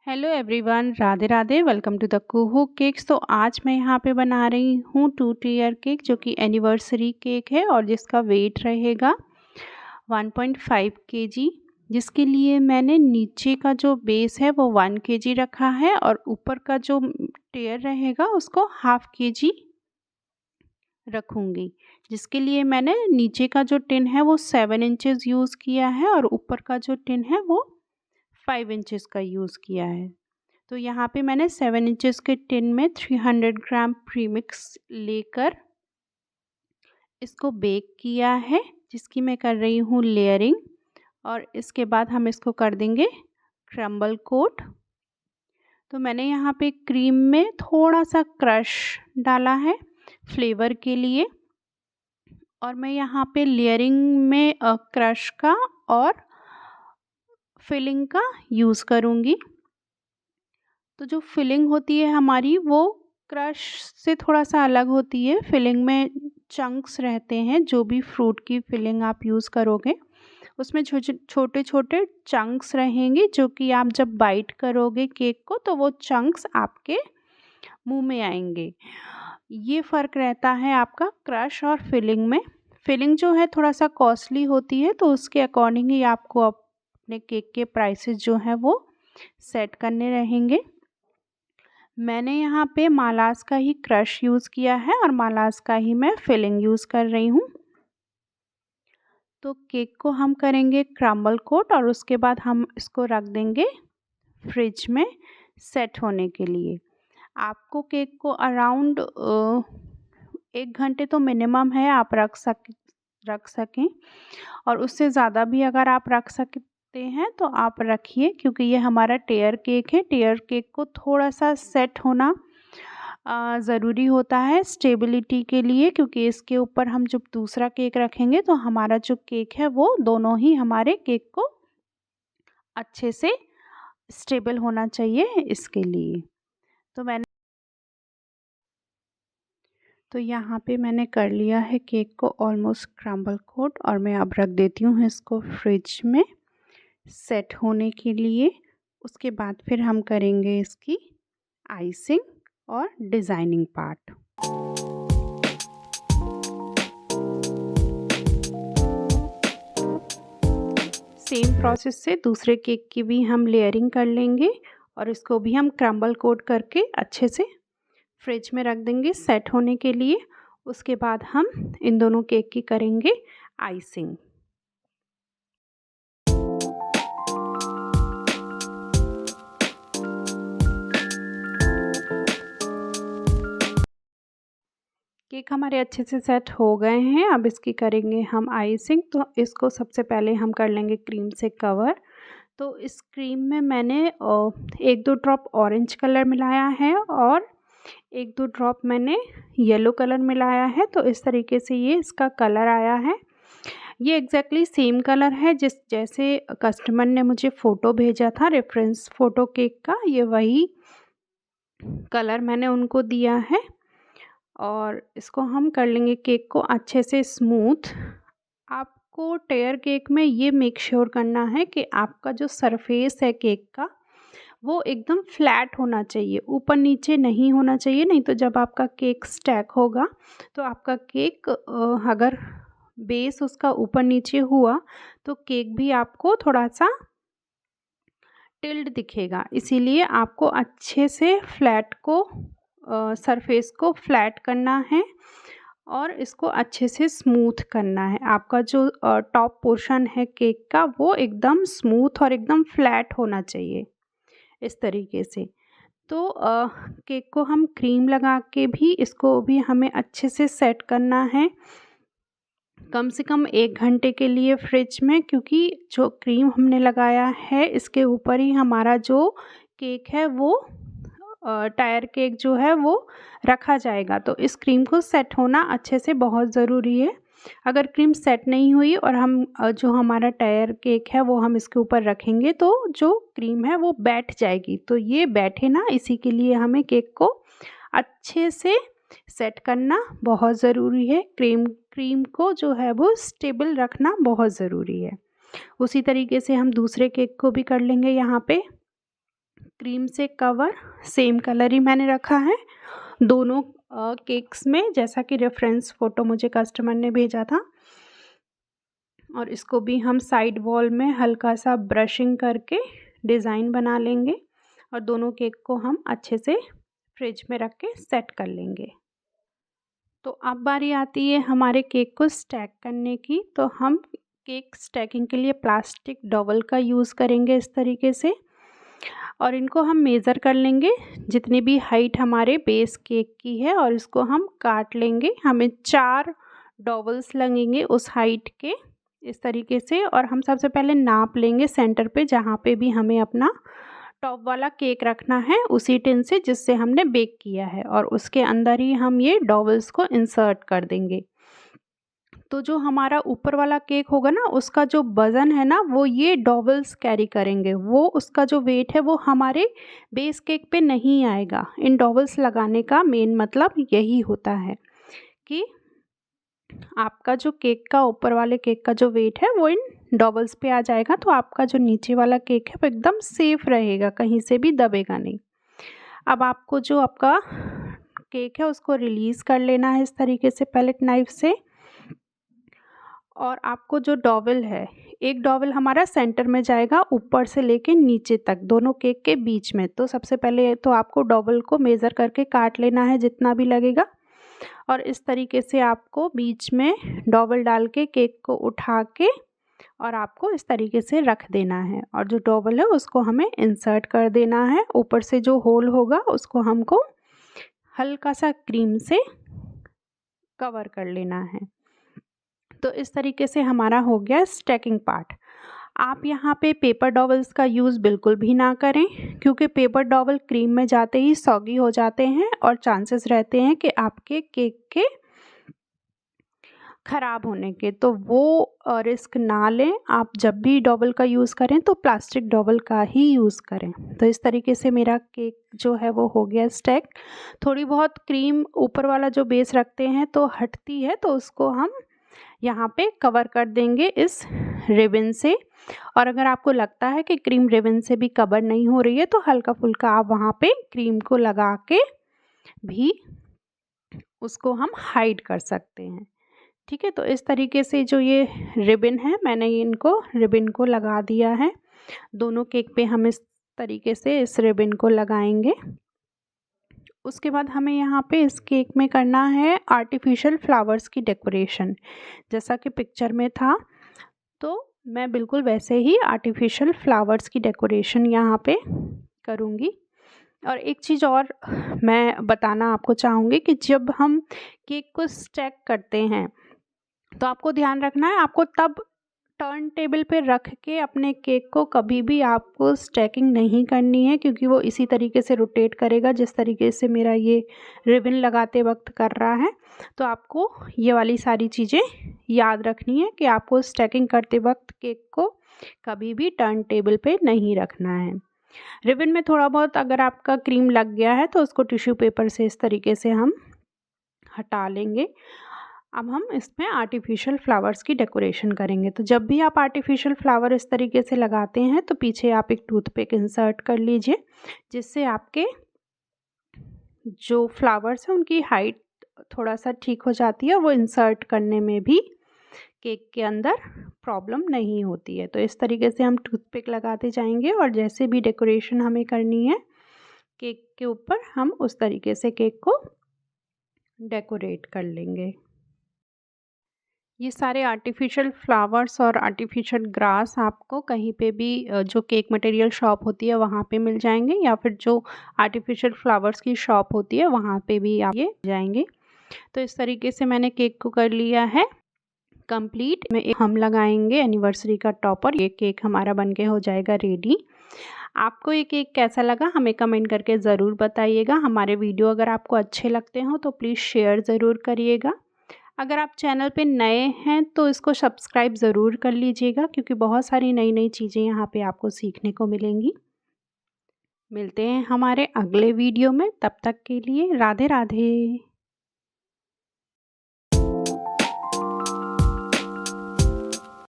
Hello everyone, Radhe Radhe. Welcome to the Kuhu cakes. तो आज मैं यहाँ पे बना रही हूँ 2 टायर केक जो कि एनिवर्सरी केक है और जिसका वेट रहेगा 1.5 kg। जिसके लिए मैंने नीचे का जो बेस है वो 1 kg रखा है और ऊपर का जो टेयर रहेगा उसको ½ kg रखूँगी। जिसके लिए मैंने नीचे का जो टिन है वो 7 इंचेस यूज़ किया है और ऊपर का जो टिन है वो 5 इंचेस का यूज़ किया है। तो यहाँ पे मैंने 7 इंचेस के टिन में 300 ग्राम प्रीमिक्स लेकर इसको बेक किया है, जिसकी मैं कर रही हूँ लेयरिंग। और इसके बाद हम इसको कर देंगे क्रम्बल कोट। तो मैंने यहाँ पे क्रीम में थोड़ा सा क्रश डाला है फ्लेवर के लिए, और मैं यहाँ पे लेयरिंग में क्रश का और फिलिंग का यूज़ करूँगी। तो जो फिलिंग होती है हमारी वो क्रश से थोड़ा सा अलग होती है। फिलिंग में चंक्स रहते हैं, जो भी फ्रूट की फिलिंग आप यूज़ करोगे उसमें छोटे छोटे चंक्स रहेंगे, जो कि आप जब बाइट करोगे केक को तो वो चंक्स आपके मुंह में आएंगे। ये फ़र्क रहता है आपका क्रश और फिलिंग में। फिलिंग जो है थोड़ा सा कॉस्टली होती है, तो उसके अकॉर्डिंग ही आपको अपने केक के प्राइसेस जो हैं वो सेट करने रहेंगे। मैंने यहाँ पे मालास का ही क्रश यूज़ किया है और मालास का ही मैं फिलिंग यूज़ कर रही हूँ। तो केक को हम करेंगे क्रम्बल कोट और उसके बाद हम इसको रख देंगे फ्रिज में सेट होने के लिए। आपको केक को अराउंड 1 घंटे तो मिनिमम है आप रख सकें, और उससे ज़्यादा भी अगर आप रख सकते हैं तो आप रखिए, क्योंकि ये हमारा टेयर केक है। टेयर केक को थोड़ा सा सेट होना ज़रूरी होता है स्टेबिलिटी के लिए, क्योंकि इसके ऊपर हम जब दूसरा केक रखेंगे तो हमारा जो केक है वो दोनों ही हमारे केक को अच्छे से स्टेबल होना चाहिए, इसके लिए। तो यहाँ पे मैंने कर लिया है केक को ऑलमोस्ट क्रम्बल कोट, और मैं अब रख देती हूँ इसको फ्रिज में सेट होने के लिए। उसके बाद फिर हम करेंगे इसकी आइसिंग और डिज़ाइनिंग पार्ट। सेम प्रोसेस से दूसरे केक की भी हम लेयरिंग कर लेंगे और इसको भी हम क्रम्बल कोट करके अच्छे से फ्रिज में रख देंगे सेट होने के लिए। उसके बाद हम इन दोनों केक की करेंगे आइसिंग। केक हमारे अच्छे से सेट हो गए हैं। अब इसकी करेंगे हम आइसिंग। तो इसको सबसे पहले हम कर लेंगे क्रीम से कवर। तो इस क्रीम में मैंने 1-2 ड्रॉप ऑरेंज कलर मिलाया है और 1-2 ड्रॉप मैंने येलो कलर मिलाया है। तो इस तरीके से ये इसका कलर आया है। ये एग्जैक्टली सेम कलर है जैसे कस्टमर ने मुझे फ़ोटो भेजा था, रेफरेंस फ़ोटो केक का, ये वही कलर मैंने उनको दिया है। और इसको हम कर लेंगे केक को अच्छे से स्मूथ। आपको टेयर केक में ये मेक श्योर करना है कि आपका जो सरफेस है केक का वो एकदम फ्लैट होना चाहिए, ऊपर नीचे नहीं होना चाहिए। नहीं तो जब आपका केक स्टैक होगा तो आपका केक अगर बेस उसका ऊपर नीचे हुआ तो केक भी आपको थोड़ा सा टिल्ड दिखेगा। इसीलिए आपको अच्छे से फ्लैट को सरफेस को फ्लैट करना है और इसको अच्छे से स्मूथ करना है। आपका जो टॉप पोर्शन है केक का वो एकदम स्मूथ और एकदम फ्लैट होना चाहिए, इस तरीके से। तो केक को हम क्रीम लगा के भी इसको भी हमें अच्छे से सेट करना है, कम से कम 1 घंटे के लिए फ्रिज में, क्योंकि जो क्रीम हमने लगाया है इसके ऊपर ही हमारा जो केक है वो टायर केक जो है वो रखा जाएगा। तो इस क्रीम को सेट होना अच्छे से बहुत ज़रूरी है। अगर क्रीम सेट नहीं हुई और हम जो हमारा टायर केक है वो हम इसके ऊपर रखेंगे तो जो क्रीम है वो बैठ जाएगी। तो ये बैठे ना, इसी के लिए हमें केक को अच्छे से सेट करना बहुत ज़रूरी है। क्रीम को जो है वो स्टेबल रखना बहुत ज़रूरी है। उसी तरीके से हम दूसरे केक को भी कर लेंगे। यहाँ पे क्रीम से कवर सेम कलर ही मैंने रखा है दोनों केक्स में, जैसा कि रेफरेंस फ़ोटो मुझे कस्टमर ने भेजा था। और इसको भी हम साइड वॉल में हल्का सा ब्रशिंग करके डिज़ाइन बना लेंगे और दोनों केक को हम अच्छे से फ्रिज में रख के सेट कर लेंगे। तो अब बारी आती है हमारे केक को स्टैक करने की। तो हम केक स्टैकिंग के लिए प्लास्टिक डॉवल का यूज़ करेंगे इस तरीके से, और इनको हम मेज़र कर लेंगे जितनी भी हाइट हमारे बेस केक की है, और इसको हम काट लेंगे। हमें 4 डॉवल्स लगेंगे उस हाइट के इस तरीके से, और हम सबसे पहले नाप लेंगे सेंटर पे जहाँ पे भी हमें अपना टॉप वाला केक रखना है उसी टिन से जिससे हमने बेक किया है, और उसके अंदर ही हम ये डॉवल्स को इंसर्ट कर देंगे। तो जो हमारा ऊपर वाला केक होगा ना, उसका जो वज़न है ना वो ये डॉवल्स कैरी करेंगे, वो उसका जो वेट है वो हमारे बेस केक पे नहीं आएगा। इन डॉवल्स लगाने का मेन मतलब यही होता है कि आपका जो केक का ऊपर वाले केक का जो वेट है वो इन डॉवल्स पे आ जाएगा, तो आपका जो नीचे वाला केक है वो एकदम सेफ रहेगा, कहीं से भी दबेगा नहीं। अब आपको जो आपका केक है उसको रिलीज़ कर लेना है इस तरीके से पैलेट नाइफ से, और आपको जो डॉवल है, एक डॉवल हमारा सेंटर में जाएगा ऊपर से लेके नीचे तक दोनों केक के बीच में। तो सबसे पहले तो आपको डॉवल को मेज़र करके काट लेना है जितना भी लगेगा, और इस तरीके से आपको बीच में डॉवल डाल के केक को उठा के और आपको इस तरीके से रख देना है, और जो डॉवल है उसको हमें इंसर्ट कर देना है। ऊपर से जो होल होगा उसको हमको हल्का सा क्रीम से कवर कर लेना है। तो इस तरीके से हमारा हो गया स्टैकिंग पार्ट। आप यहाँ पे पेपर डॉवल्स का यूज़ बिल्कुल भी ना करें, क्योंकि पेपर डॉवल क्रीम में जाते ही सॉगी हो जाते हैं और चांसेस रहते हैं कि आपके केक के ख़राब होने के, तो वो रिस्क ना लें। आप जब भी डॉवल का यूज़ करें तो प्लास्टिक डॉवल का ही यूज़ करें। तो इस तरीके से मेरा केक जो है वो हो गया स्टैक। थोड़ी बहुत क्रीम ऊपर वाला जो बेस रखते हैं तो हटती है, तो उसको हम यहाँ पे कवर कर देंगे इस रिबन से, और अगर आपको लगता है कि क्रीम रिबन से भी कवर नहीं हो रही है तो हल्का फुल्का आप वहाँ पे क्रीम को लगा के भी उसको हम हाइड कर सकते हैं। ठीक है, तो इस तरीके से जो ये रिबन है मैंने इनको रिबन को लगा दिया है। दोनों केक पे हम इस तरीके से इस रिबन को लगाएंगे। उसके बाद हमें यहाँ पे इस केक में करना है आर्टिफिशियल फ्लावर्स की डेकोरेशन, जैसा कि पिक्चर में था। तो मैं बिल्कुल वैसे ही आर्टिफिशियल फ्लावर्स की डेकोरेशन यहाँ पे करूँगी। और एक चीज़ और मैं बताना आपको चाहूँगी कि जब हम केक को स्टैक करते हैं तो आपको ध्यान रखना है, आपको तब टर्न टेबल पे रख के अपने केक को कभी भी आपको स्टैकिंग नहीं करनी है, क्योंकि वो इसी तरीके से रोटेट करेगा जिस तरीके से मेरा ये रिबन लगाते वक्त कर रहा है। तो आपको ये वाली सारी चीज़ें याद रखनी है कि आपको स्टैकिंग करते वक्त केक को कभी भी टर्न टेबल पे नहीं रखना है। रिबन में थोड़ा बहुत अगर आपका क्रीम लग गया है तो उसको टिश्यू पेपर से इस तरीके से हम हटा लेंगे। अब हम इसमें आर्टिफिशियल फ्लावर्स की डेकोरेशन करेंगे। तो जब भी आप आर्टिफिशियल फ्लावर इस तरीके से लगाते हैं तो पीछे आप एक टूथपिक इंसर्ट कर लीजिए, जिससे आपके जो फ्लावर्स हैं उनकी हाइट थोड़ा सा ठीक हो जाती है, वो इंसर्ट करने में भी केक के अंदर प्रॉब्लम नहीं होती है। तो इस तरीके से हम टूथपिक लगाते जाएंगे, और जैसे भी डेकोरेशन हमें करनी है केक के ऊपर हम उस तरीके से केक को डेकोरेट कर लेंगे। ये सारे आर्टिफिशियल फ्लावर्स और आर्टिफिशियल ग्रास आपको कहीं पे भी जो केक मटेरियल शॉप होती है वहाँ पे मिल जाएंगे, या फिर जो आर्टिफिशियल फ्लावर्स की शॉप होती है वहाँ पे भी आप ये जाएंगे। तो इस तरीके से मैंने केक को कर लिया है कंप्लीट। में एक हम लगाएंगे एनिवर्सरी का टॉपर। ये केक हमारा बनके हो जाएगा रेडी। आपको ये केक कैसा लगा हमें कमेंट करके ज़रूर बताइएगा। हमारे वीडियो अगर आपको अच्छे लगते हो तो प्लीज़ शेयर ज़रूर करिएगा। अगर आप चैनल पे नए हैं तो इसको सब्सक्राइब ज़रूर कर लीजिएगा, क्योंकि बहुत सारी नई नई चीज़ें यहाँ पे आपको सीखने को मिलेंगी। मिलते हैं हमारे अगले वीडियो में, तब तक के लिए राधे राधे।